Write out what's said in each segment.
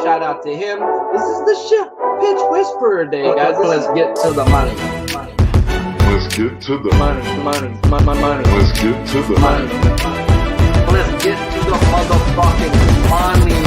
Shout out to him. This is the Pitch Whisperer Day, guys. Let's get to the money. Let's get to the money. Let's get to the money. Let's get to the motherfucking money.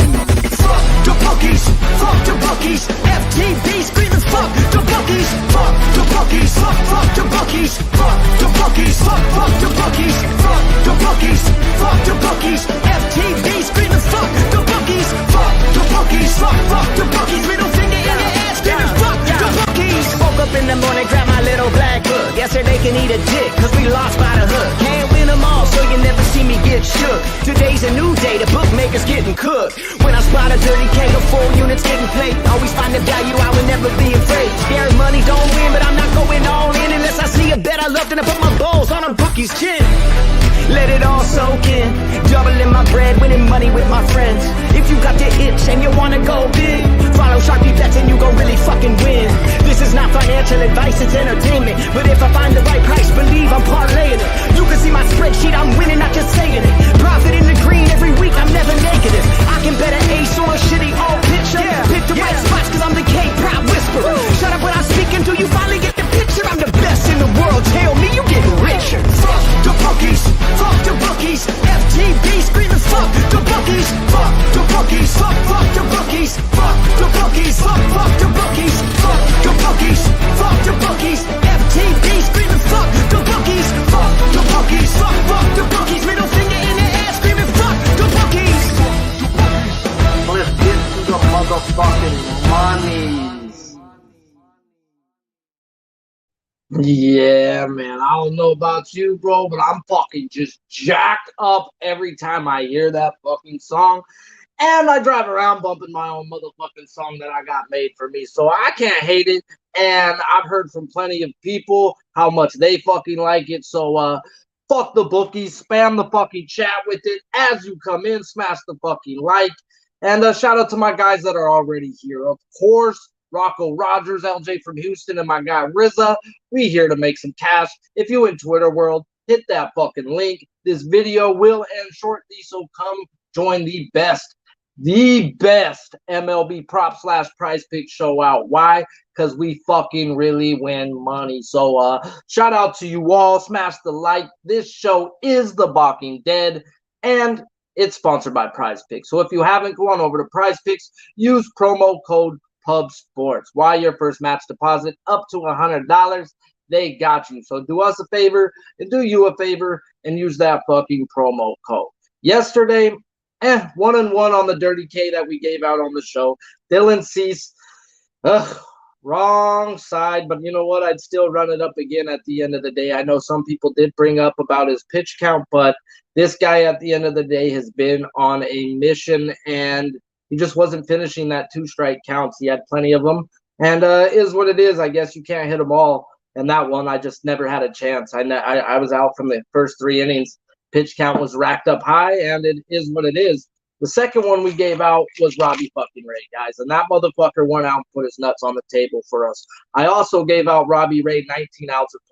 Fuck the bookies, fuck the bookies. FTV screaming fuck the bookies, fuck the bookies, fuck the bookies, fuck the bookies, fuck the bookies, fuck the bookies, fuck the bookies. FTV screaming fuck the bookies, fuck the bookies, fuck the bookies. Middle finger in the ass, screaming fuck the bookies. Woke up in the morning, grab my little black book. Yesterday can eat a dick, cause we lost by the hook. Can't win them all, so you never see me get shook. Today's a new day, the bookmaker's getting cooked. When I spot a dirty K, the 4 units getting played. Always find the value, I will never be afraid. Scary money don't win, but I'm not going all in unless I see a bet I love, then I put my balls on a bookie's chin. Let it all soak in, doubling my bread, winning money with my friends. If you got the itch and you wanna go big, follow Sharpie bets and you gon' really fucking win. This is not financial advice, it's entertainment. But if I find the right price, believe I'm parlaying it. You can see my spreadsheet, I'm winning, not just saying it. Profit in the green every week, I'm never negative. I can bet an ace or a shitty old picture. Pick the right spots cause I'm the K-Prop whisperer. Shut up when I speak until you finally get the picture. I'm the best in the world, tell me you getting richer. Fuck the bookies, fuck the bookies. FTV screaming fuck the bookies, fuck the bookies, fuck the bookies, fuck the bookies, fuck the bookies, fuck the bookies, fuck the bookies. FTV screaming fuck the bookies, fuck the bookies, fuck the bookies. Middle finger in the ass screaming fuck the bookies. Let's get to the motherfucking monies. Yeah, man. I don't know about you, bro, but I'm fucking just jacked up every time I hear that fucking song. And I drive around bumping my own motherfucking song that I got made for me. So I can't hate it. And I've heard from plenty of people how much they fucking like it. So, fuck the bookies. Spam the fucking chat with it. As you come in, smash the fucking like. And shout out to my guys that are already here. Of course, Rocco Rogers, LJ from Houston, and my guy Rizza. We here to make some cash. If you in Twitter world, hit that fucking link. This video will end shortly, so come join the best MLB prop / prize pick show out. Why? Because we fucking really win money. So shout out to you all. Smash the like. This show is the Balking Dead, and it's sponsored by Prize Picks. So if you haven't, go on over to Prize Picks. Use promo code PUBSPORTS. Why your first match deposit up to $100. They got you. So do us a favor and do you a favor and use that fucking promo code. Yesterday, 1-1 on the Dirty K that we gave out on the show. Dylan Cease, wrong side, but you know what? I'd still run it up again at the end of the day. I know some people did bring up about his pitch count, but this guy at the end of the day has been on a mission, and he just wasn't finishing that 2-strike counts. He had plenty of them, and is what it is. I guess you can't hit them all. And that one, I just never had a chance. I was out from the first 3 innings. Pitch count was racked up high, and it is what it is. The second one we gave out was Robbie fucking Ray, guys. And that motherfucker went out and put his nuts on the table for us. I also gave out Robbie Ray 19 outs at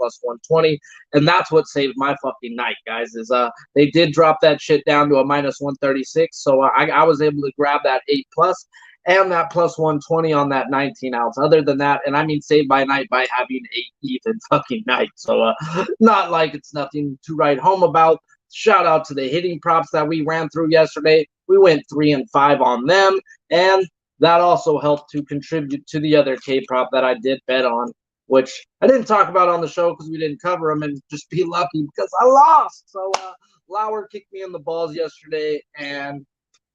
+120. And that's what saved my fucking night, guys, is they did drop that shit down to a -136. So I was able to grab that 8+ and that +120 on that 19 outs. Other than that, and I mean saved my night by having a even fucking night. So not like it's nothing to write home about. Shout out to the hitting props that we ran through yesterday. We went 3 and 5 on them, and that also helped to contribute to the other K prop that I did bet on, which I didn't talk about on the show because we didn't cover them, and just be lucky because I lost. So Lauer kicked me in the balls yesterday, and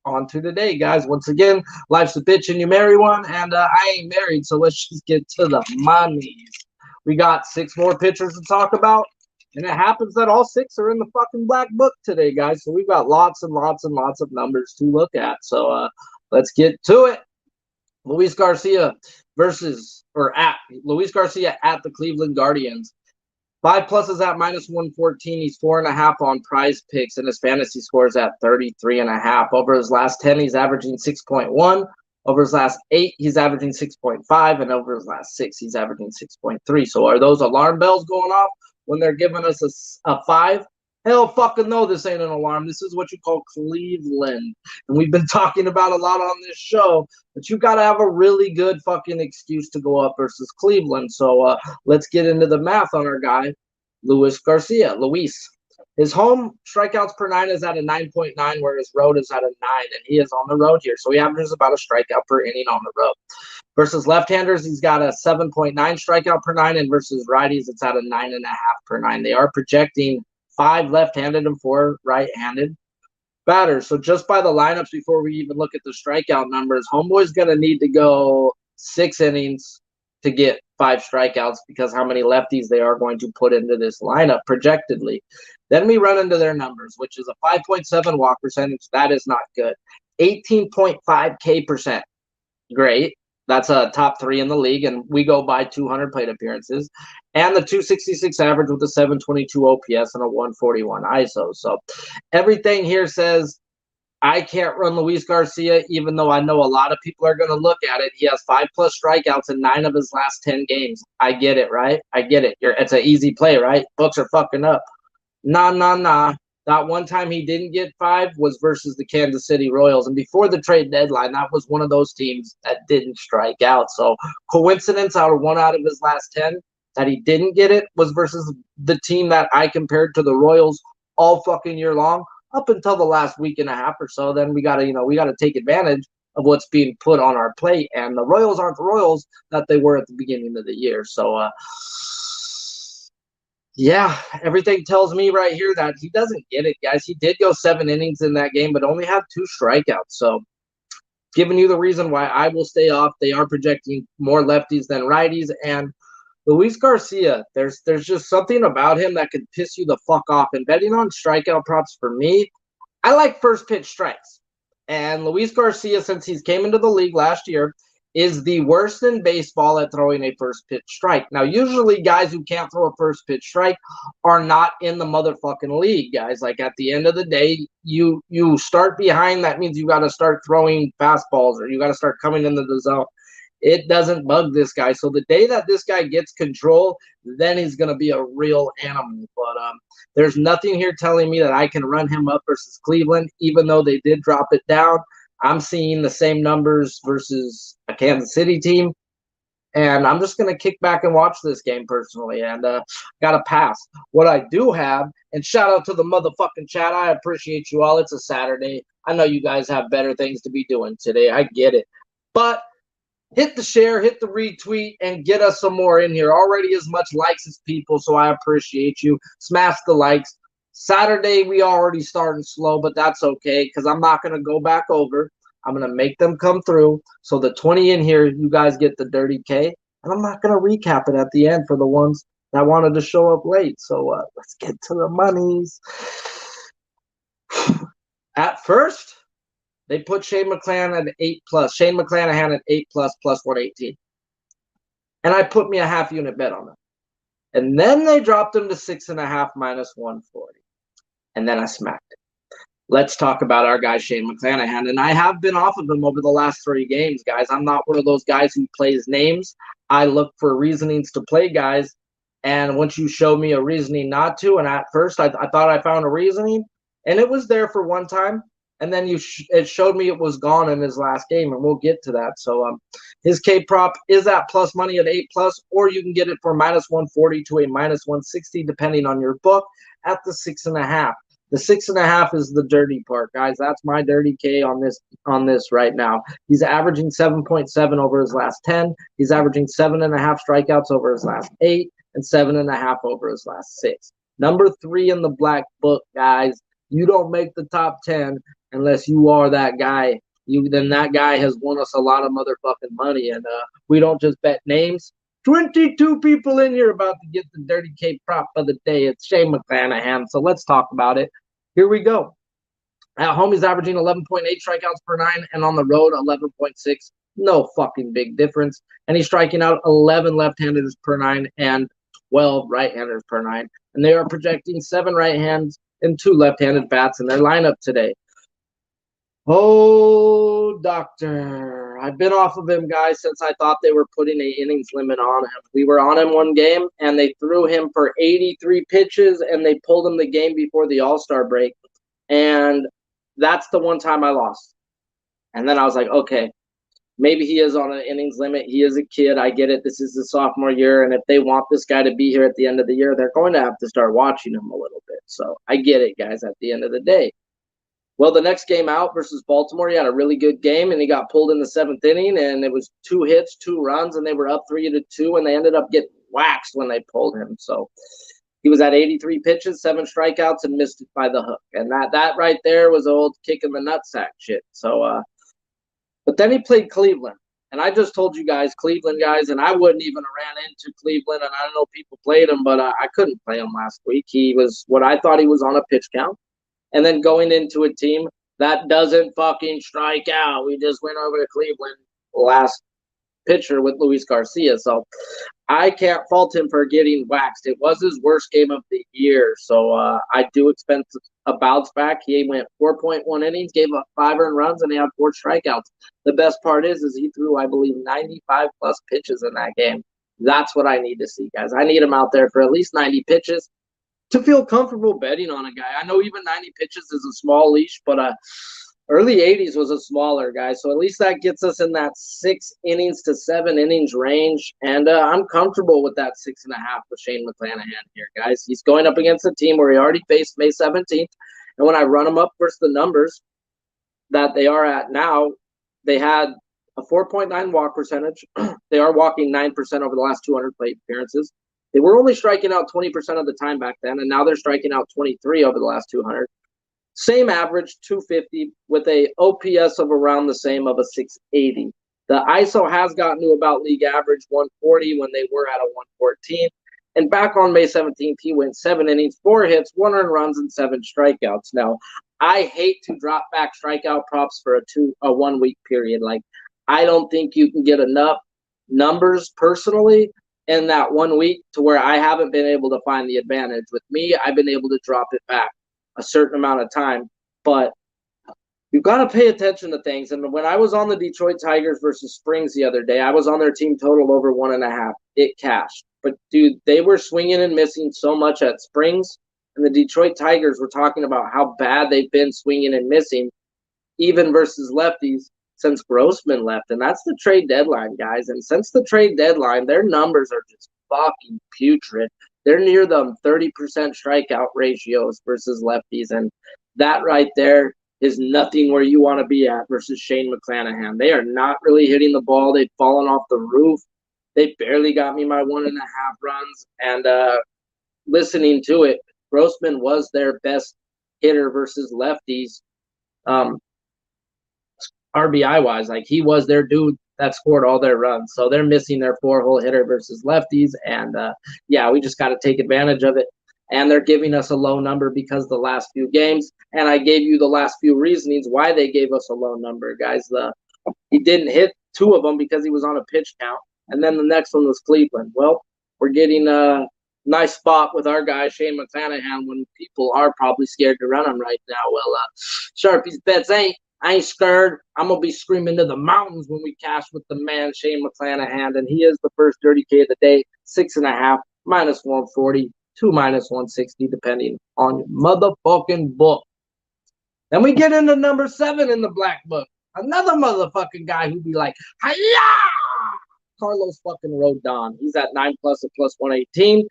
on to today, guys. Once again, life's a bitch and you marry one, and I ain't married, so let's just get to the monies. We got 6 more pitchers to talk about. And it happens that all 6 are in the fucking black book today, guys. So we've got lots and lots and lots of numbers to look at. So let's get to it. Luis Garcia Luis Garcia at the Cleveland Guardians. 5+ is at -114. He's 4.5 on Prize Picks, and his fantasy score is at 33.5. Over his last 10, he's averaging 6.1. Over his last 8, he's averaging 6.5, and over his last 6, he's averaging 6.3. So are those alarm bells going off when they're giving us a 5? Hell fucking no, this ain't an alarm. This is what you call Cleveland. And we've been talking about a lot on this show, but you got to have a really good fucking excuse to go up versus Cleveland. So let's get into the math on our guy, Luis Garcia. Luis. His home strikeouts per 9 is at a 9.9, where his road is at a 9, and he is on the road here. So he averages about a strikeout per inning on the road. Versus left-handers, he's got a 7.9 strikeout per 9, and versus righties, it's at a 9.5 per 9. They are projecting 5 left-handed and 4 right-handed batters. So just by the lineups, before we even look at the strikeout numbers, Homeboy's going to need to go 6 innings to get 5 strikeouts, because how many lefties they are going to put into this lineup projectedly. Then we run into their numbers, which is a 5.7 walk percentage. That is not good. 18.5 K percent. Great. That's a top 3 in the league, and we go by 200 plate appearances. And the 266 average with a 722 OPS and a 141 ISO. So everything here says I can't run Luis Garcia, even though I know a lot of people are going to look at it. He has 5+ strikeouts in 9 of his last 10 games. I get it, right? I get it. It's an easy play, right? Books are fucking up. Nah. That one time he didn't get 5 was versus the Kansas City Royals. And before the trade deadline, that was one of those teams that didn't strike out. So coincidence, out of 1 out of his last 10 that he didn't get it was versus the team that I compared to the Royals all fucking year long, up until the last week and a half or so. Then we gotta take advantage of what's being put on our plate. And the Royals aren't the Royals that they were at the beginning of the year. So yeah, everything tells me right here that he doesn't get it, guys. He did go 7 innings in that game, but only had 2 strikeouts. So giving you the reason why I will stay off. They are projecting more lefties than righties. And Luis Garcia, there's just something about him that could piss you the fuck off. And betting on strikeout props for me, I like first pitch strikes. And Luis Garcia, since he's came into the league last year, is the worst in baseball at throwing a first pitch strike. Now, usually guys who can't throw a first pitch strike are not in the motherfucking league, guys. Like, at the end of the day, you start behind. That means you got to start throwing fastballs, or you got to start coming into the zone. It doesn't bug this guy. So the day that this guy gets control, then he's going to be a real animal. But there's nothing here telling me that I can run him up versus Cleveland, even though they did drop it down. I'm seeing the same numbers versus a Kansas City team, and I'm just going to kick back and watch this game personally, and got to pass. What I do have, and shout out to the motherfucking chat, I appreciate you all. It's a Saturday. I know you guys have better things to be doing today. I get it. But hit the share, hit the retweet, and get us some more in here. Already as much likes as people, so I appreciate you. Smash the likes. Saturday, we already starting slow, but that's okay, because I'm not going to go back over. I'm going to make them come through. So the 20 in here, you guys get the dirty K. And I'm not going to recap it at the end for the ones that wanted to show up late. So let's get to the monies. At first, they put Shane McClanahan at 8+. Shane McClanahan at 8+, plus 118. And I put me a half unit bet on it. And then they dropped him to 6.5 minus 140. And then I smacked it. Let's talk about our guy, Shane McClanahan. And I have been off of him over the last 3 games, guys. I'm not one of those guys who plays names. I look for reasonings to play guys. And once you show me a reasoning not to, and at first I thought I found a reasoning, and it was there for one time. And then it showed me it was gone in his last game, and we'll get to that. So his K prop is at plus money at 8+, or you can get it for minus 140 to a minus 160, depending on your book, at the 6.5. The 6.5 is the dirty part, guys. That's my dirty K on this right now. He's averaging 7.7 over his last 10. He's averaging 7.5 strikeouts over his last 8, and 7.5 over his last 6. Number 3 in the black book, guys. You don't make the top 10 unless you are that guy. Then that guy has won us a lot of motherfucking money. And we don't just bet names. 22 people in here about to get the dirty K prop of the day. It's Shane McClanahan. So let's talk about it. Here we go. At home, he's averaging 11.8 strikeouts per 9, and on the road, 11.6. No fucking big difference. And he's striking out 11 left-handers per 9 and 12 right-handers per 9. And they are projecting 7 right hands and 2 left-handed bats in their lineup today. Oh, doctor, I've been off of him, guys, since I thought they were putting an innings limit on him. We were on him one game, and they threw him for 83 pitches, and they pulled him the game before the All-Star break. And that's the one time I lost. And then I was like, okay, maybe he is on an innings limit. He is a kid. I get it. This is his sophomore year, and if they want this guy to be here at the end of the year, they're going to have to start watching him a little bit. So I get it, guys, at the end of the day. Well, the next game out versus Baltimore, he had a really good game, and he got pulled in the 7th inning, and it was 2 hits, 2 runs, and they were up 3-2, and they ended up getting waxed when they pulled him. So he was at 83 pitches, 7 strikeouts, and missed it by the hook. And that right there was old kick in the nutsack shit. So, but then he played Cleveland. And I just told you guys, Cleveland guys, and I wouldn't even have ran into Cleveland, and I don't know people played him, but I couldn't play him last week. He was what I thought he was on a pitch count. And then going into a team that doesn't fucking strike out. We just went over to Cleveland last pitcher with Luis Garcia. So I can't fault him for getting waxed. It was his worst game of the year. So I do expect a bounce back. He went 4.1 innings, gave up 5 earned runs, and he had 4 strikeouts. The best part is he threw, I believe, 95 plus pitches in that game. That's what I need to see, guys. I need him out there for at least 90 pitches to feel comfortable betting on a guy. I know even 90 pitches is a small leash, but early 80s was a smaller guy. So at least that gets us in that 6 innings to 7 innings range. And I'm comfortable with that 6.5 with Shane McClanahan here, guys. He's going up against a team where he already faced May 17th. And when I run him up versus the numbers that they are at now, they had a 4.9 walk percentage. They are walking 9% over the last 200 plate appearances. They were only striking out 20% of the time back then, and now they're striking out 23 over the last 200. Same average, 250, with a OPS of around the same of a 680. The ISO has gotten to about league average 140 when they were at a 114. And back on May 17th, he went 7 innings, 4 hits, 1 earned runs, and 7 strikeouts. Now, I hate to drop back strikeout props for a 1 week period. Like, I don't think you can get enough numbers personally in that 1 week to where I haven't been able to find the advantage. With me, I've been able to drop it back a certain amount of time, but you've got to pay attention to things. And when I was on the Detroit Tigers versus Springs the other day, I was on their team total over 1.5. It cashed. But, dude, they were swinging and missing so much at Springs, and the Detroit Tigers were talking about how bad they've been swinging and missing, even versus lefties, since Grossman left. And that's the trade deadline, guys. And since the trade deadline, their numbers are just fucking putrid. They're near them 30% strikeout ratios versus lefties. And that right there is nothing where you want to be at versus Shane McClanahan. They are not really hitting the ball. They've fallen off the roof. They barely got me my 1.5 runs. And listening to it, Grossman was their best hitter versus lefties. RBI-wise, like he was their dude that scored all their runs. So they're missing their 4-hole hitter versus lefties. And, yeah, we just got to take advantage of it. And they're giving us a low number because the last few games. And I gave you the last few reasonings why they gave us a low number, guys. He didn't hit 2 of them because he was on a pitch count. And then the next one was Cleveland. Well, we're getting a nice spot with our guy, Shane McClanahan, when people are probably scared to run him right now. Well, Sharpie's bets ain't. I ain't scared. I'm going to be screaming to the mountains when we cash with the man, Shane McClanahan. And he is the first dirty K of the day, 6.5, minus 140, to minus 160, depending on your motherfucking book. Then we get into number 7 in the black book. Another motherfucking guy who'd be like, hiya! Carlos fucking Rodon. He's at 9+ at plus 118.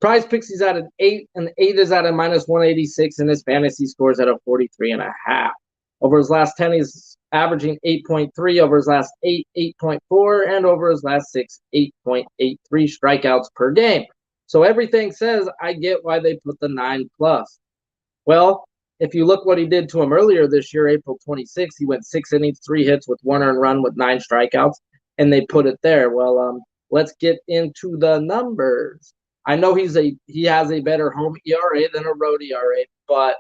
Prize picks, he's at an 8, and 8 is at a minus 186, and his fantasy scores at a 43.5. Over his last 10, he's averaging 8.3. Over his last 8, 8.4. And over his last 6, 8.83 strikeouts per game. So everything says I get why they put the 9+. Well, if you look what he did to him earlier this year, April 26th, he went 6 innings, 3 hits with 1 earned run with 9 strikeouts, and they put it there. Well, let's get into the numbers. I know he has a better home ERA than a road ERA, but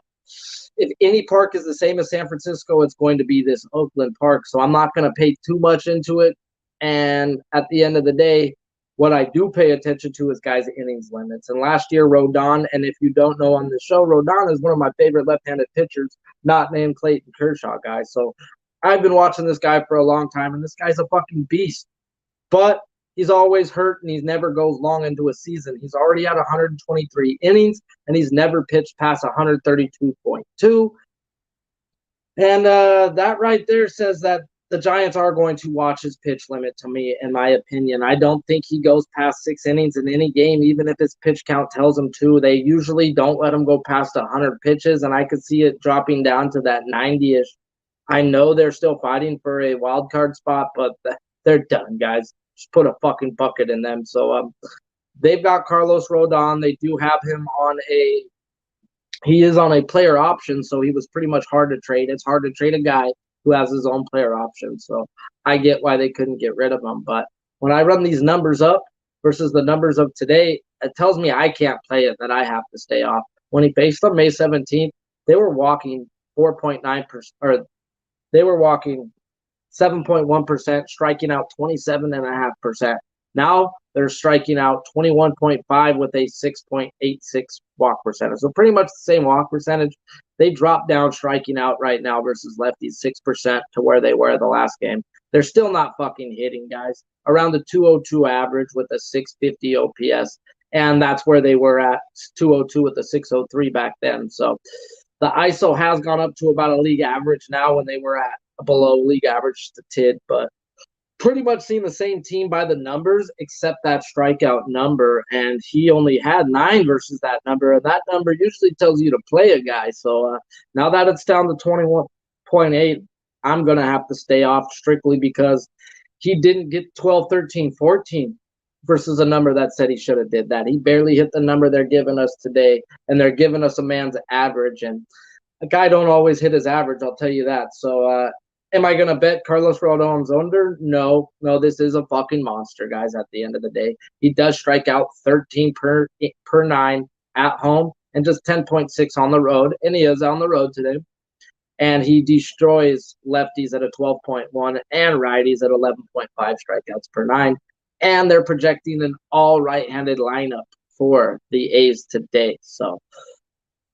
if any park is the same as San Francisco, it's going to be this Oakland Park. So I'm not going to pay too much into it. And at the end of the day, what I do pay attention to is guys' innings limits. And last year, Rodon, and if you don't know on the show, Rodon is one of my favorite left-handed pitchers, not named Clayton Kershaw, guys. So I've been watching this guy for a long time, and this guy's a fucking beast. But he's always hurt, and he never goes long into a season. He's already had 123 innings, and he's never pitched past 132.2. And that right there says that the Giants are going to watch his pitch limit, to me, in my opinion. I don't think he goes past 6 innings in any game, even if his pitch count tells him to. They usually don't let him go past 100 pitches, and I could see it dropping down to that 90-ish. I know they're still fighting for a wild card spot, but they're done, guys. Just put a fucking bucket in them. So they've got Carlos Rodon. They do have him on he is on a player option, so he was pretty much hard to trade. It's hard to trade a guy who has his own player option. So I get why they couldn't get rid of him. But when I run these numbers up versus the numbers of today, it tells me I can't play it, that I have to stay off. When he faced them May 17th, they were walking 4.9%, or they were walking 7.1%, striking out 27.5%. Now they're striking out 21.5 with a 6.86 walk percentage. So pretty much the same walk percentage. They dropped down striking out right now versus lefties 6% to where they were the last game. They're still not fucking hitting, guys. Around the 202 average with a 650 OPS. And that's where they were at 202 with the 603 back then. So the ISO has gone up to about a league average now when they were at below league average to TID, but pretty much seen the same team by the numbers except that strikeout number, and he only had 9 versus that number, and that number usually tells you to play a guy. So now that it's down to 21.8, I'm going to have to stay off strictly because he didn't get 12, 13, 14 versus a number that said he should have did that. He barely hit the number they're giving us today, and they're giving us a man's average, and a guy don't always hit his average, I'll tell you that. So am I going to bet Carlos Rodon's under? No, this is a fucking monster, guys, at the end of the day. He does strike out 13 per 9 at home and just 10.6 on the road, and he is on the road today. And he destroys lefties at a 12.1 and righties at 11.5 strikeouts per 9. And they're projecting an all right-handed lineup for the A's today. So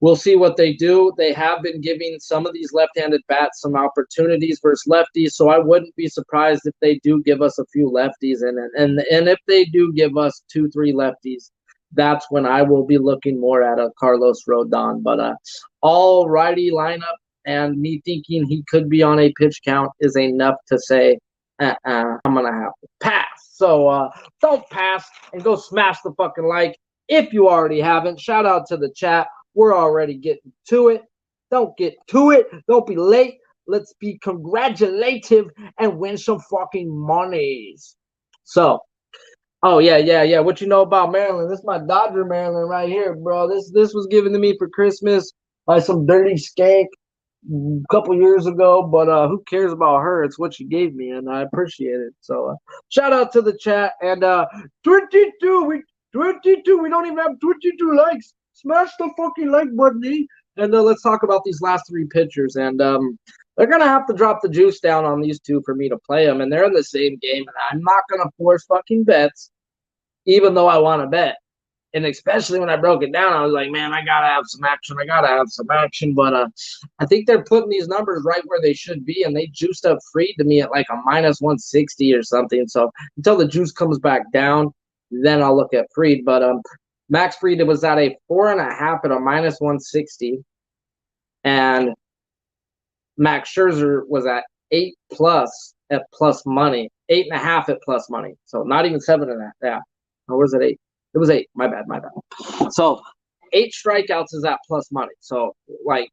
we'll see what they do. They have been giving some of these left-handed bats some opportunities versus lefties, so I wouldn't be surprised if they do give us a few lefties. And if they do give us 2-3 lefties, that's when I will be looking more at a Carlos Rodon. But all righty lineup and me thinking he could be on a pitch count is enough to say, I'm going to have to pass. So don't pass and go smash the fucking like if you already haven't. Shout out to the chat. We're already getting to it. Don't get to it. Don't be late. Let's be congratulative and win some fucking monies. So, oh, yeah. What you know about Maryland? This is my Dodger Maryland right here, bro. This was given to me for Christmas by some dirty skank a couple years ago, but who cares about her? It's what she gave me, and I appreciate it. So, shout out to the chat. And 22, we don't even have 22 likes. Smash the fucking like button, and let's talk about these last 3 pitchers. And they're going to have to drop the juice down on these 2 for me to play them, and they're in the same game, and I'm not going to force fucking bets, even though I want to bet. And especially when I broke it down, I was like, man, I got to have some action. But I think they're putting these numbers right where they should be, and they juiced up Fried to me at like a minus 160 or something. So until the juice comes back down, then I'll look at Fried. But Max Fried was at a 4.5 at a minus 160, and Max Scherzer was at 8+ at plus money, 8.5 at plus money. So not even 7.5. Yeah, or was it 8? It was 8. My bad. So 8 strikeouts is at plus money. So like,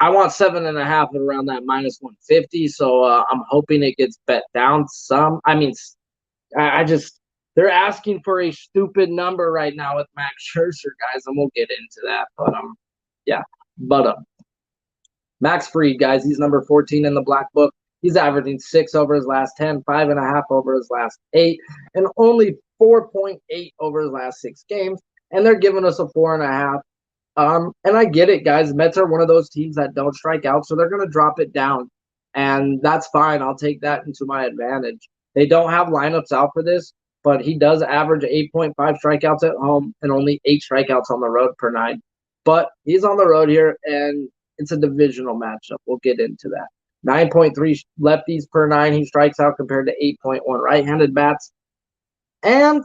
I want 7.5 at around that minus 150. So I'm hoping it gets bet down some. I mean, I just. They're asking for a stupid number right now with Max Scherzer, guys, and we'll get into that. But yeah. But Max Fried, guys, he's number 14 in the black book. He's averaging 6 over his last 10, 5.5 over his last 8, and only 4.8 over his last 6 games. And they're giving us a 4.5. And I get it, guys. Mets are one of those teams that don't strike out, so they're going to drop it down, and that's fine. I'll take that into my advantage. They don't have lineups out for this, but he does average 8.5 strikeouts at home and only 8 strikeouts on the road per 9. But he's on the road here, and it's a divisional matchup. We'll get into that. 9.3 lefties per 9 he strikes out compared to 8.1 right-handed bats. And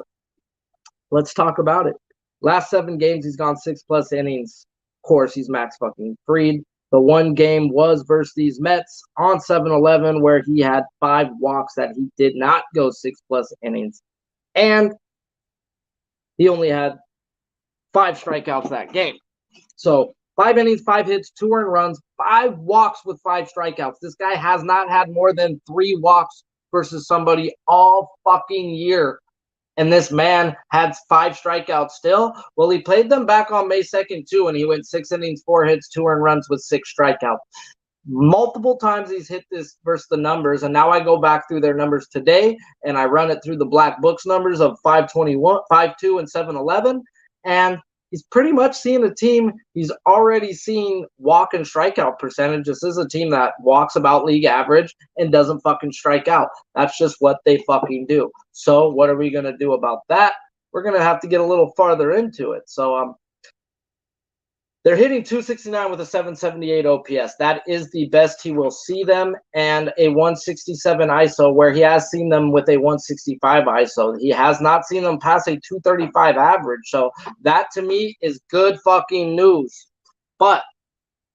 let's talk about it. Last 7 games, he's gone 6+ innings. Of course, he's Max fucking Fried. The one game was versus these Mets on 7-11 where he had 5 walks that he did not go 6+ innings. And he only had 5 strikeouts that game. So 5 innings, 5 hits, 2 earned runs, 5 walks with 5 strikeouts. This guy has not had more than 3 walks versus somebody all fucking year. And this man had 5 strikeouts still. Well, he played them back on May 2nd, too, and he went 6 innings, 4 hits, 2 earned runs with 6 strikeouts. Multiple times he's hit this versus the numbers, and now I go back through their numbers today, and I run it through the Black Books numbers of 521, 5-2, and 7-11, and he's pretty much seeing a team. He's already seen walk and strikeout percentage. This is a team that walks about league average and doesn't fucking strike out. That's just what they fucking do. So what are we going to do about that? We're going to have to get a little farther into it. So they're hitting 269 with a 778 OPS. That is the best he will see them, and a 167 ISO, where he has seen them with a 165 ISO. He has not seen them pass a 235 average. So that to me is good fucking news. But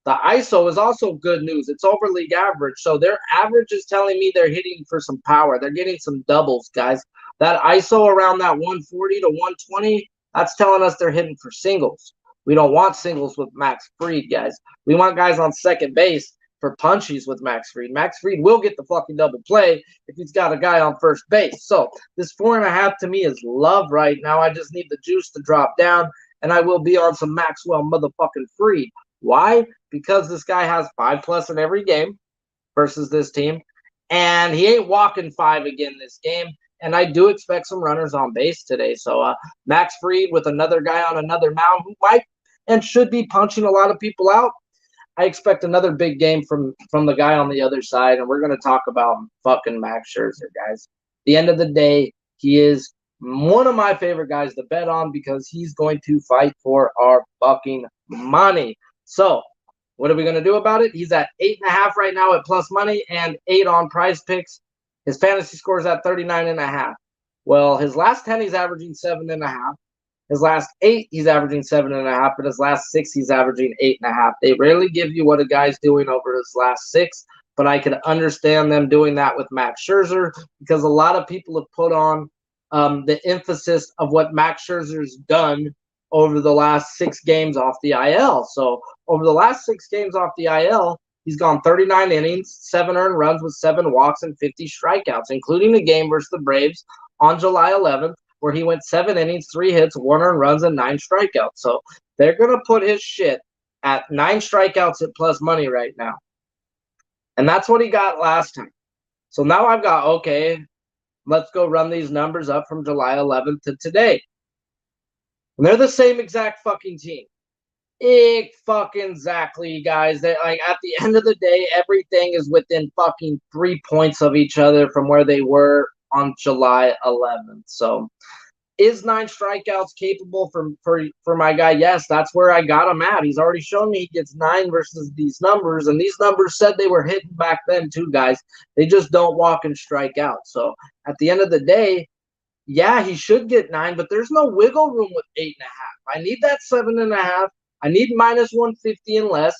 the ISO is also good news. It's over league average. So their average is telling me they're hitting for some power. They're getting some doubles, guys. That ISO around that 140 to 120, that's telling us they're hitting for singles. We don't want singles with Max Fried, guys. We want guys on second base for punchies with Max Fried. Max Fried will get the fucking double play if he's got a guy on first base. So this 4.5 to me is love right now. I just need the juice to drop down, and I will be on some Maxwell motherfucking Fried. Why? Because this guy has 5+ in every game versus this team, and he ain't walking 5 again this game. And I do expect some runners on base today. So Max Fried with another guy on another mound who might and should be punching a lot of people out. I expect another big game from the guy on the other side, and we're going to talk about fucking Max Scherzer, guys. At the end of the day, he is one of my favorite guys to bet on because he's going to fight for our fucking money. So what are we going to do about it? He's at 8.5 right now at plus money and 8 on Prize Picks. His fantasy score is at 39.5. Well, his last 10, he's averaging 7.5. His last 8, he's averaging 7.5. But his last 6, he's averaging 8.5. They rarely give you what a guy's doing over his last 6, but I can understand them doing that with Max Scherzer because a lot of people have put on the emphasis of what Max Scherzer's done over the last 6 games off the IL. So over the last 6 games off the IL, he's gone 39 innings, 7 earned runs with 7 walks and 50 strikeouts, including the game versus the Braves on July 11th, where he went 7 innings, 3 hits, 1 earned runs, and 9 strikeouts. So they're going to put his shit at 9 strikeouts at plus money right now. And that's what he got last time. So now I've got, okay, let's go run these numbers up from July 11th to today. And they're the same exact fucking team. Fucking exactly, guys. They like at the end of the day, everything is within fucking 3 points of each other from where they were on July 11th. So, is 9 strikeouts capable for my guy? Yes, that's where I got him at. He's already shown me he gets 9 versus these numbers, and these numbers said they were hitting back then too, guys. They just don't walk and strike out. So, at the end of the day, yeah, he should get 9, but there's no wiggle room with 8.5. I need that 7.5. I need minus 150 and less.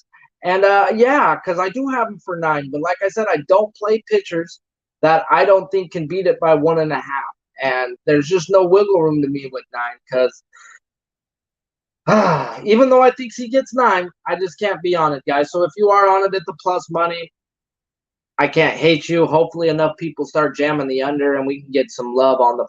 And, yeah, because I do have him for 9. But like I said, I don't play pitchers that I don't think can beat it by 1.5. And there's just no wiggle room to me with 9 because even though I think he gets 9, I just can't be on it, guys. So if you are on it at the plus money, I can't hate you. Hopefully enough people start jamming the under and we can get some love on the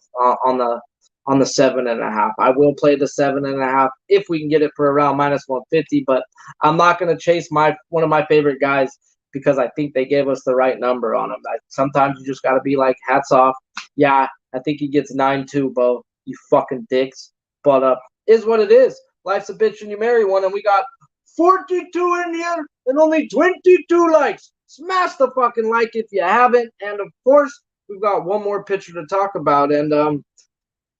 7.5. I will play the 7.5 if we can get it for around minus 150, but I'm not going to chase one of my favorite guys because I think they gave us the right number on him. Sometimes you just got to be like, hats off. Yeah, I think he gets 9 too, Bo. You fucking dicks. But is what it is. Life's a bitch and you marry one, and we got 42 in here and only 22 likes. Smash the fucking like if you haven't. And, of course, we've got one more pitcher to talk about, and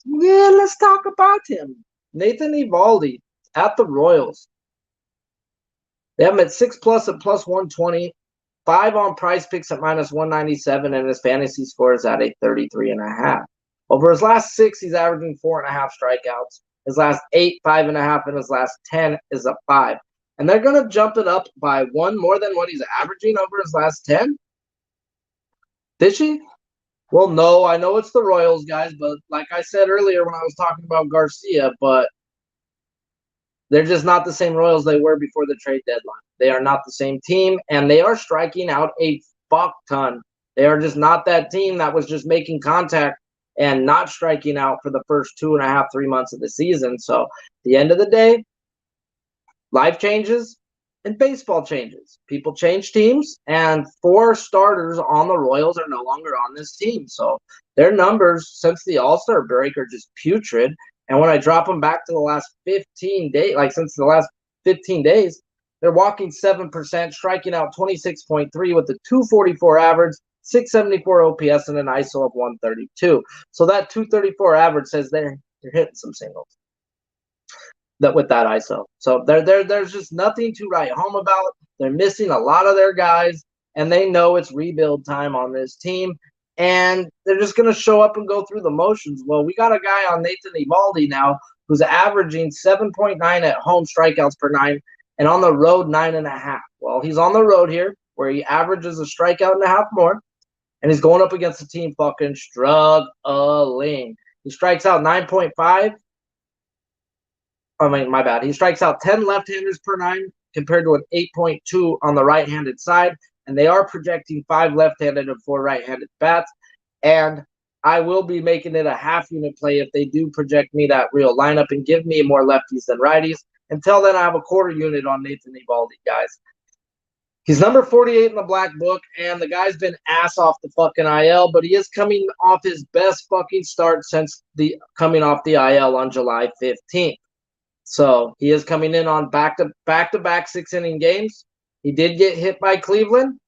yeah, let's talk about him. Nathan Eovaldi at the Royals. They have him at 6+ at plus 120. 5 on Price Picks at -197, and his fantasy score is at a 33.5. Over his last 6, he's averaging 4.5 strikeouts. His last 8, 5.5, and his last 10 is a 5. And they're going to jump it up by 1 more than what he's averaging over his last 10? Did she? Well, no, I know it's the Royals, guys, but like I said earlier when I was talking about Garcia, but they're just not the same Royals they were before the trade deadline. They are not the same team, and they are striking out a fuck ton. They are just not that team that was just making contact and not striking out for the first 2.5, 3 months of the season. So at the end of the day, life changes and baseball changes. People change teams, and 4 starters on the Royals are no longer on this team. So their numbers since the All-Star break are just putrid. And when I drop them back to the last 15 days, like since the last 15 days, they're walking 7%, striking out 26.3 with a 244 average, 674 OPS, and an ISO of 132. So that 234 average says they're hitting some singles with that ISO. So there's just nothing to write home about. They're missing a lot of their guys, and they know it's rebuild time on this team. And they're just going to show up and go through the motions. Well, we got a guy on Nathan Eovaldi now who's averaging 7.9 at home strikeouts per 9, and on the road 9.5. Well, he's on the road here where he averages a strikeout and a half more, and he's going up against a team fucking struggling. He strikes out 9.5. I mean, my bad. He strikes out 10 left-handers per 9 compared to an 8.2 on the right-handed side. And they are projecting 5 left-handed and 4 right-handed bats. And I will be making it a half-unit play if they do project me that real lineup and give me more lefties than righties. Until then, I have a quarter unit on Nathan Eovaldi, guys. He's number 48 in the black book, and the guy's been ass off the fucking IL, but he is coming off his best fucking start since coming off the IL on July 15th. So he is coming in on back-to-back 6-inning games. He did get hit by Cleveland,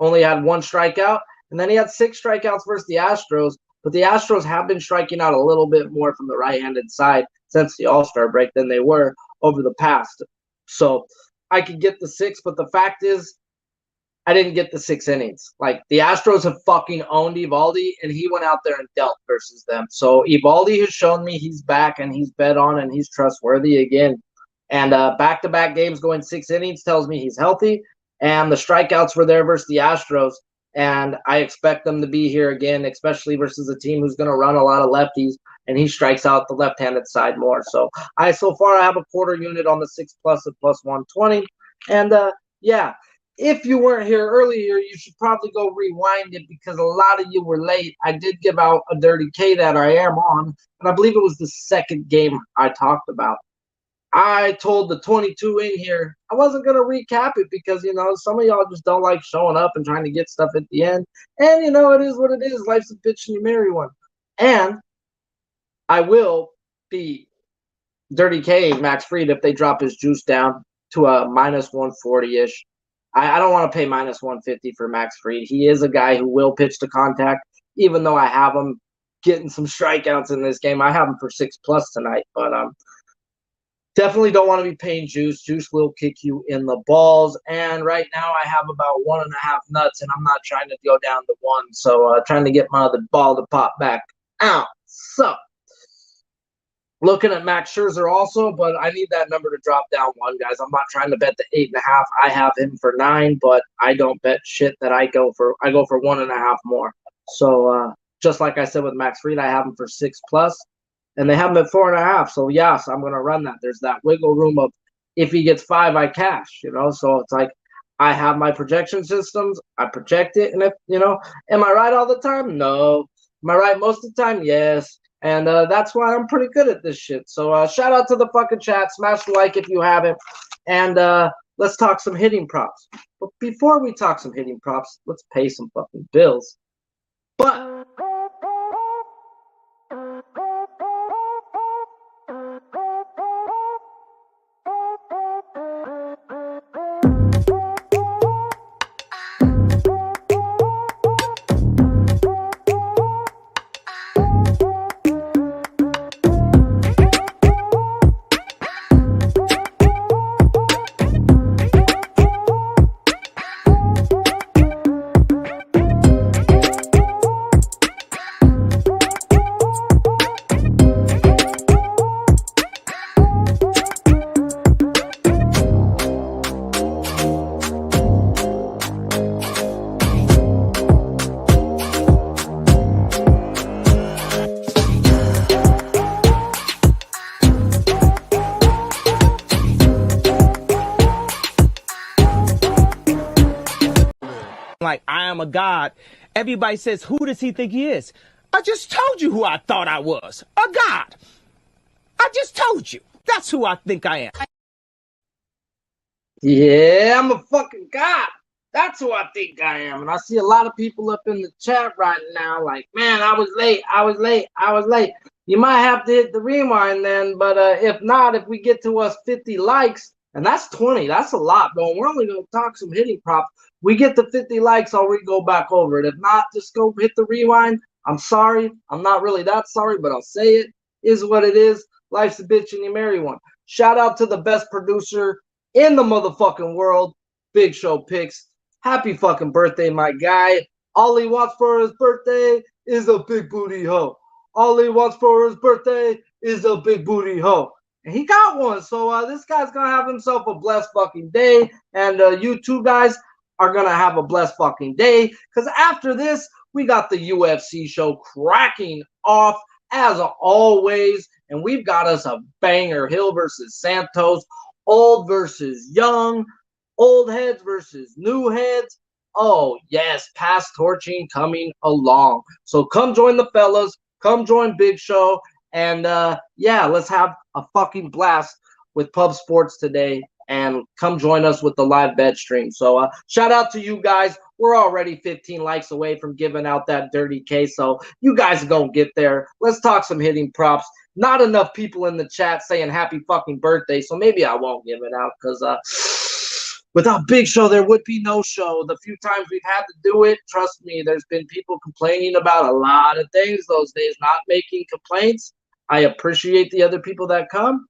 only had 1 strikeout, and then he had 6 strikeouts versus the Astros. But the Astros have been striking out a little bit more from the right-handed side since the All-Star break than they were over the past. So I could get the 6, but the fact is I didn't get the 6 innings. Like, the Astros have fucking owned Eovaldi, and he went out there and dealt versus them. So Eovaldi has shown me he's back, and he's bet on, and he's trustworthy again. And back-to-back games going 6 innings tells me he's healthy. And the strikeouts were there versus the Astros. And I expect them to be here again, especially versus a team who's going to run a lot of lefties. And he strikes out the left-handed side more. So so far I have a quarter unit on the 6+ at +120. And yeah, if you weren't here earlier, you should probably go rewind it because a lot of you were late. I did give out a dirty K that I am on. And I believe it was the second game I talked about. I told the 22 in here I wasn't going to recap it because, some of y'all just don't like showing up and trying to get stuff at the end. And, it is what it is. Life's a bitch and you marry one. And I will be Dirty K Max Fried if they drop his juice down to a -140-ish. I don't want to pay -150 for Max Fried. He is a guy who will pitch to contact, even though I have him getting some strikeouts in this game. I have him for 6+ tonight, but definitely don't want to be paying juice. Juice will kick you in the balls. And right now I have about 1.5 nuts, and I'm not trying to go down to 1. So trying to get my other ball to pop back out. So looking at Max Scherzer also, but I need that number to drop down 1, guys. I'm not trying to bet the 8.5. I have him for 9, but I don't bet shit that I go for 1.5 more. So just like I said with Max Fried, I have him for 6+. And they have him at 4.5. So, yes, I'm going to run that. There's that wiggle room of if he gets 5, I cash, So it's like I have my projection systems. I project it. And, am I right all the time? No. Am I right most of the time? Yes. And that's why I'm pretty good at this shit. So, shout out to the fucking chat. Smash the like if you haven't. And let's talk some hitting props. But before we talk some hitting props, let's pay some fucking bills. But a god. Everybody says, who does he think he is? I just told you who I thought I was. A god. I just told you. That's who I think I am. Yeah, I'm a fucking god. That's who I think I am. And I see a lot of people up in the chat right now like, man, I was late. You might have to hit the rewind then, but if not, if we get to us 50 likes, and that's 20, that's a lot, bro. We're only going to talk some hitting props. We get to 50 likes, I'll go back over it. If not, just go hit the rewind. I'm sorry. I'm not really that sorry, but I'll say it. Is what it is. Life's a bitch and you marry one. Shout out to the best producer in the motherfucking world, Big Show Picks. Happy fucking birthday, my guy. All he wants for his birthday is a big booty hoe. All he wants for his birthday is a big booty hoe. And he got one. So this guy's going to have himself a blessed fucking day. And you two guys are going to have a blessed fucking day. Because after this, we got the UFC show cracking off as always. And we've got us a banger. Hill versus Santos. Old versus young. Old heads versus new heads. Oh, yes. Pass torching coming along. So come join the fellas. Come join Big Show. And, yeah, let's have a fucking blast with Pub Sports today. And come join us with the live bet stream. So shout out to you guys. We're already 15 likes away from giving out that dirty case. So you guys are going to get there. Let's talk some hitting props. Not enough people in the chat saying happy fucking birthday. So maybe I won't give it out because without Big Show, there would be no show. The few times we've had to do it, trust me, there's been people complaining about a lot of things those days, not making complaints. I appreciate the other people that come.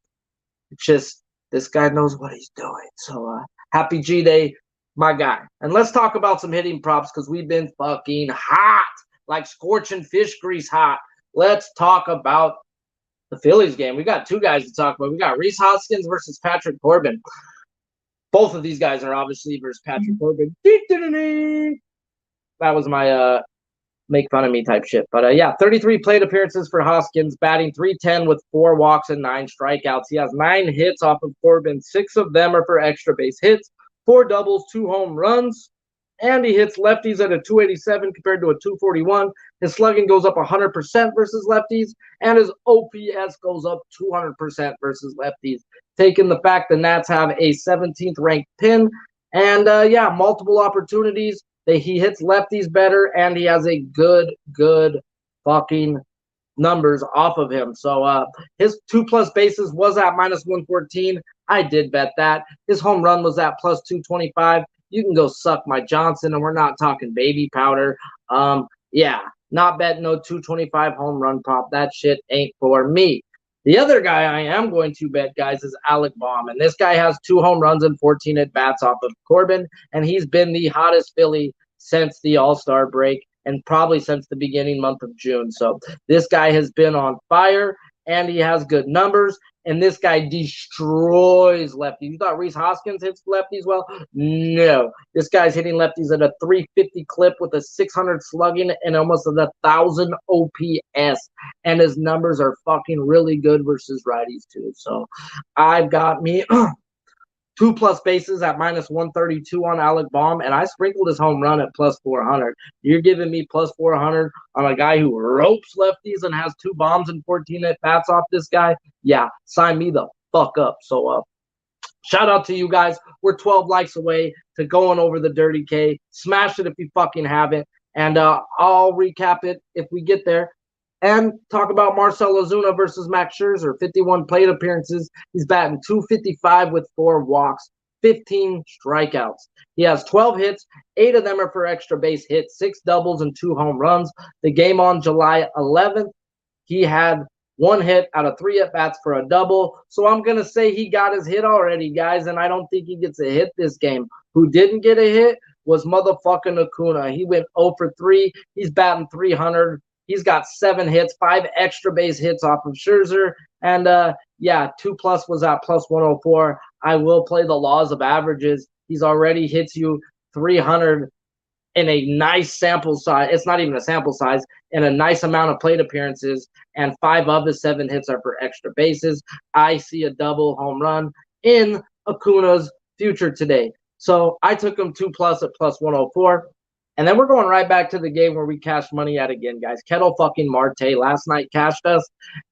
It's just this guy knows what he's doing. So happy G-Day, my guy. And let's talk about some hitting props because we've been fucking hot, like scorching fish grease hot. Let's talk about the Phillies game. We got two guys to talk about. We got Rhys Hoskins versus Patrick Corbin. Both of these guys are obviously versus Patrick Corbin. That was my make fun of me type shit. But yeah, 33 plate appearances for Hoskins, batting .310 with 4 walks and 9 strikeouts. He has 9 hits off of Corbin. 6 of them are for extra base hits, 4 doubles, 2 home runs. And he hits lefties at a .287 compared to a .241. His slugging goes up 100% versus lefties, and his OPS goes up 200% versus lefties. Taking the fact the Nats have a 17th ranked pin, and yeah, multiple opportunities. He hits lefties better, and he has a good fucking numbers off of him. So his 2+ bases was at -114. I did bet that. His home run was at +225. You can go suck my Johnson, and we're not talking baby powder. Yeah, not betting no 225 home run prop. That shit ain't for me. The other guy I am going to bet, guys, is Alec Baum. And this guy has 2 home runs and 14 at-bats off of Corbin. And he's been the hottest Philly since the All-Star break and probably since the beginning month of June. So this guy has been on fire, and he has good numbers. And this guy destroys lefties. You thought Rhys Hoskins hits lefties well? No. This guy's hitting lefties at a 350 clip with a 600 slugging and almost 1,000 OPS. And his numbers are fucking really good versus righties too. So I've got me 2+ bases at -132 on Alec Baum, and I sprinkled his home run at +400. You're giving me +400 on a guy who ropes lefties and has 2 bombs and 14 at-bats off this guy? Yeah, sign me the fuck up. So shout out to you guys. We're 12 likes away to going over the Dirty K. Smash it if you fucking haven't, and I'll recap it if we get there. And talk about Marcell Ozuna versus Max Scherzer. 51 plate appearances. He's batting .255 with 4 walks, 15 strikeouts. He has 12 hits. 8 of them are for extra base hits, 6 doubles and 2 home runs. The game on July 11th, he had 1 hit out of 3 at-bats for a double. So I'm going to say he got his hit already, guys, and I don't think he gets a hit this game. Who didn't get a hit was motherfucking Acuna. He went 0 for 3. He's batting .300. He's got 7 hits, 5 extra base hits off of Scherzer. And, yeah, 2+ was at +104. I will play the laws of averages. He's already hits you 300 in a nice sample size. It's not even a sample size. In a nice amount of plate appearances. And 5 of the 7 hits are for extra bases. I see a double home run in Acuna's future today. So I took him 2+ at +104. And then we're going right back to the game where we cashed money at again, guys. Kettle fucking Marte last night cashed us.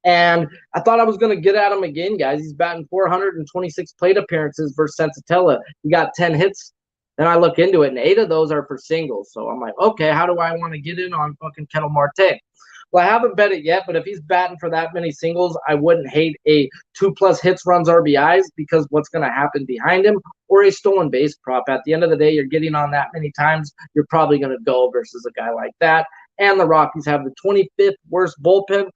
And I thought I was going to get at him again, guys. He's batting 426 plate appearances versus Sensatella. He got 10 hits. Then I look into it, and 8 of those are for singles. So I'm like, okay, how do I want to get in on fucking Kettle Marte? Well, I haven't bet it yet, but if he's batting for that many singles, I wouldn't hate a 2+ hits, runs, RBIs, because what's going to happen behind him, or a stolen base prop. At the end of the day, you're getting on that many times, you're probably going to go versus a guy like that. And the Rockies have the 25th worst bullpen.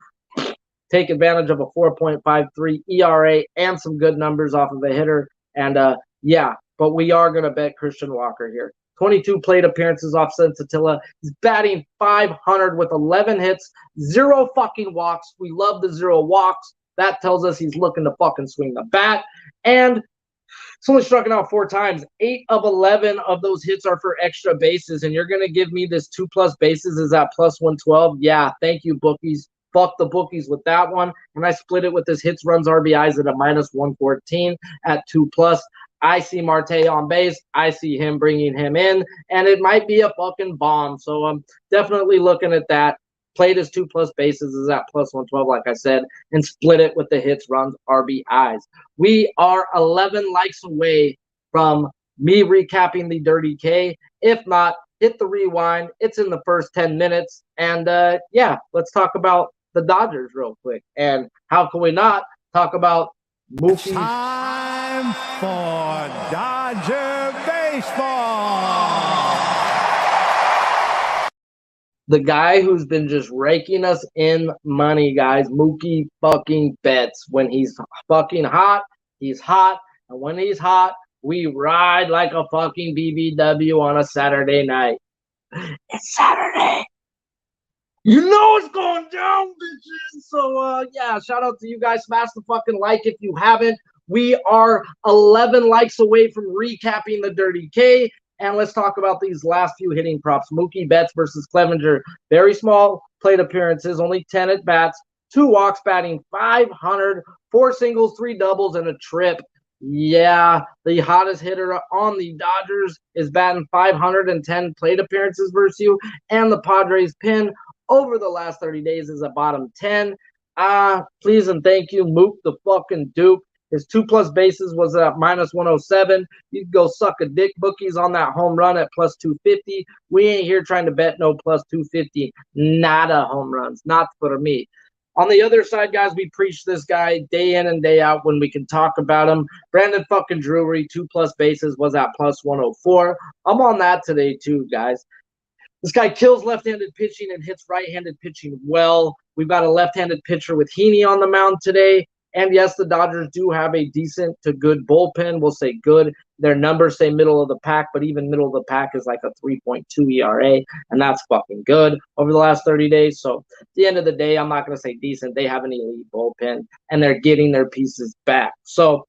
Take advantage of a 4.53 ERA and some good numbers off of a hitter. And yeah, but we are going to bet Christian Walker here. 22 plate appearances off Sensatilla. He's batting 500 with 11 hits, 0 fucking walks. We love the 0 walks. That tells us he's looking to fucking swing the bat. And he's only struck out 4 times. 8 of 11 of those hits are for extra bases. And you're going to give me this 2+ bases is at plus 112? Yeah, thank you, bookies. Fuck the bookies with that one. And I split it with his hits, runs, RBIs at a minus 114 at 2+. I see Marte on base. I see him bringing him in, and it might be a fucking bomb. So I'm definitely looking at that. Played his 2+ bases is at plus 112, like I said, and split it with the hits, runs, RBIs. We are 11 likes away from me recapping the Dirty K. If not, hit the rewind. It's in the first 10 minutes. And yeah, let's talk about the Dodgers real quick. And how can we not talk about Mookie? Time for Dodger baseball. The guy who's been just raking us in money, guys, Mookie fucking Betts. When he's fucking hot, he's hot. And when he's hot, we ride like a fucking BBW on a Saturday night. It's Saturday. You know it's going down, bitches. So, yeah, shout out to you guys. Smash the fucking like if you haven't. We are 11 likes away from recapping the Dirty K. And let's talk about these last few hitting props. Mookie Betts versus Clevenger. Very small plate appearances, only 10 at bats, 2 walks, batting 500, 4 singles, 3 doubles, and a trip. Yeah, the hottest hitter on the Dodgers is batting 510 plate appearances versus you. And the Padres pin over the last 30 days is a bottom 10. Please and thank you, Mook the fucking Duke. His 2+ bases was at minus 107. You can go suck a dick, bookies, on that home run at plus 250. We ain't here trying to bet no plus 250. Nada home runs. Not for me. On the other side, guys, we preach this guy day in and day out when we can talk about him. Brandon fucking Drury, 2+ bases, was at plus 104. I'm on that today too, guys. This guy kills left-handed pitching and hits right-handed pitching well. We've got a left-handed pitcher with Heaney on the mound today. And yes, the Dodgers do have a decent to good bullpen. We'll say good. Their numbers say middle of the pack, but even middle of the pack is like a 3.2 ERA, and that's fucking good over the last 30 days. So at the end of the day, I'm not going to say decent. They have an elite bullpen, and they're getting their pieces back. So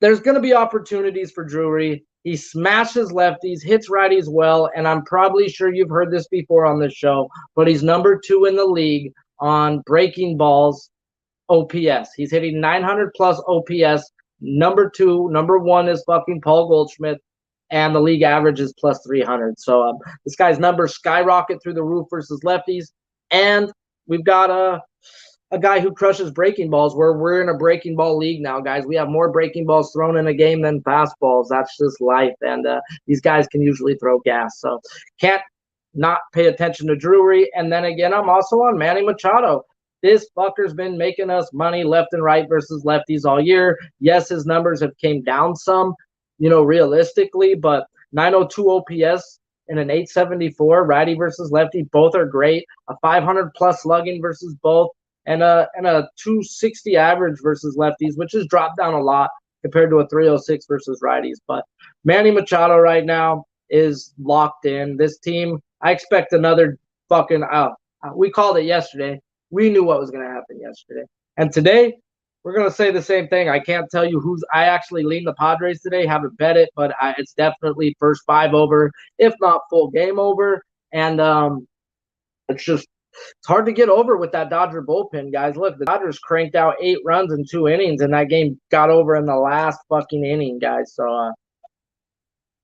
there's going to be opportunities for Drury. He smashes lefties, hits righties well, and I'm probably sure you've heard this before on this show, but he's number 2 in the league on breaking balls OPS. He's hitting 900 plus OPS. Number 2, number 1 is fucking Paul Goldschmidt, and the league average is plus 300. So this guy's numbers skyrocket through the roof versus lefties, and we've got a guy who crushes breaking balls. We're in a breaking ball league now, guys. We have more breaking balls thrown in a game than fastballs. That's just life, and these guys can usually throw gas. So can't not pay attention to Drury. And then again, I'm also on Manny Machado. This fucker's been making us money left and right versus lefties all year. Yes, his numbers have came down some, realistically, but 902 OPS and an 874 righty versus lefty, both are great. A 500 plus slugging versus both, and a 260 average versus lefties, which has dropped down a lot compared to a 306 versus righties. But Manny Machado right now is locked in. This team, I expect another fucking we called it yesterday. We knew what was going to happen yesterday. And today, we're going to say the same thing. I can't tell you I actually lean the Padres today. Haven't bet it, but it's definitely first 5 over, if not full game over. And it's hard to get over with that Dodger bullpen, guys. Look, the Dodgers cranked out 8 runs in 2 innings, and that game got over in the last fucking inning, guys. So,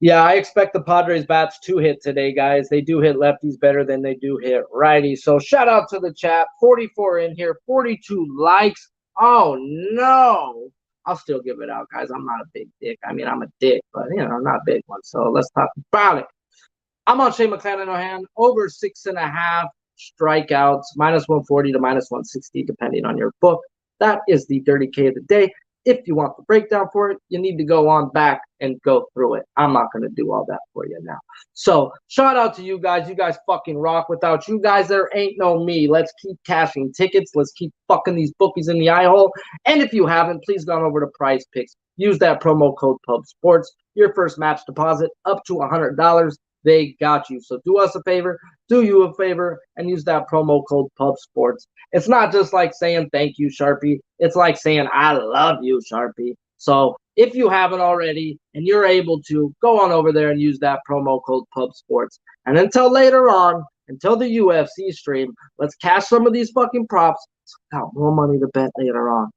Yeah, I expect the Padres bats to hit today, guys. They do hit lefties better than they do hit righties. So shout out to the chat. 44 in here, 42 likes. Oh, no. I'll still give it out, guys. I'm not a big dick. I mean, I'm a dick, but, I'm not a big one. So let's talk about it. I'm on Shane McClanahan, over 6.5 strikeouts, minus 140 to minus 160, depending on your book. That is the Dirty K of the day. If you want the breakdown for it, you need to go on back and go through it. I'm not going to do all that for you now. So shout out to you guys. You guys fucking rock. Without you guys, there ain't no me. Let's keep cashing tickets. Let's keep fucking these bookies in the eye hole. And if you haven't, please go on over to Prize Picks. Use that promo code PUBSPORTS. Your first match deposit up to $100. They got you. So do us a favor, do you a favor, and use that promo code PUBSPORTS. It's not just like saying thank you, Sharpie. It's like saying I love you, Sharpie. So if you haven't already and you're able to, go on over there and use that promo code PUBSPORTS. And until later on, until the UFC stream, let's cash some of these fucking props. So got more money to bet later on.